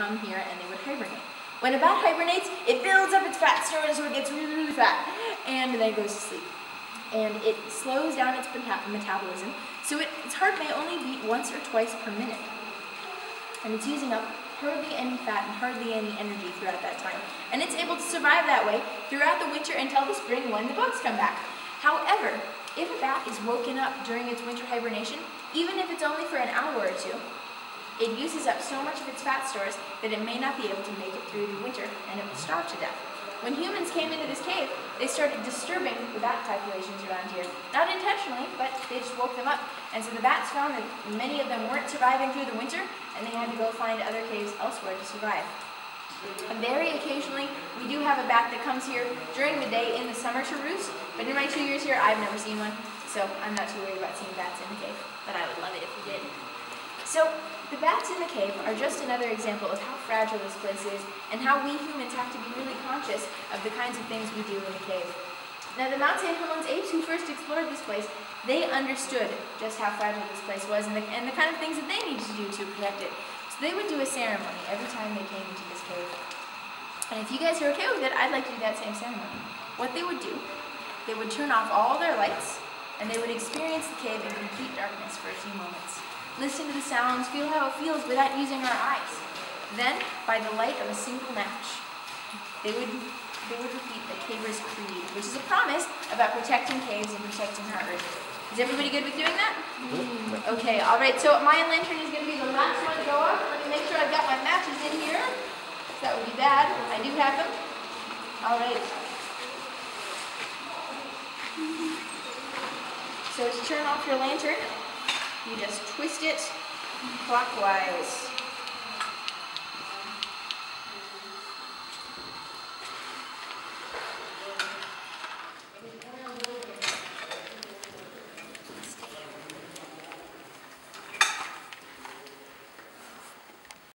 come here and they would hibernate. When a bat hibernates, it builds up its fat stores so it gets really, really fat, and then it goes to sleep. And it slows down its metabolism, so its heart may only beat once or twice per minute. And it's using up hardly any fat and hardly any energy throughout that time. And it's able to survive that way throughout the winter until the spring when the bugs come back. However, if a bat is woken up during its winter hibernation, even if it's only for an hour or two, it uses up so much of its fat stores that it may not be able to make it through the winter and it will starve to death. When humans came into this cave, they started disturbing the bat populations around here. Not intentionally, but they just woke them up. And so the bats found that many of them weren't surviving through the winter, and they had to go find other caves elsewhere to survive. And very occasionally, we do have a bat that comes here during the day in the summer to roost, but in my 2 years here, I've never seen one, so I'm not too worried about seeing bats in the cave, but I would love it if we did. So, the bats in the cave are just another example of how fragile this place is and how we humans have to be really conscious of the kinds of things we do in the cave. Now, the Mount St. Helens apes who first explored this place, they understood just how fragile this place was and the kind of things that they needed to do to protect it. So they would do a ceremony every time they came into this cave. And if you guys are okay with it, I'd like to do that same ceremony. What they would do, they would turn off all their lights and they would experience the cave in complete darkness for a few moments. Listen to the sounds, feel how it feels without using our eyes. Then, by the light of a single match, they would repeat the Caver's Creed, which is a promise about protecting caves and protecting our earth. Is everybody good with doing that? Okay, all right, so my lantern is going to be the last one to go off. Let me make sure I've got my matches in here. That would be bad. I do have them. All right. So to turn off your lantern, you just twist it clockwise.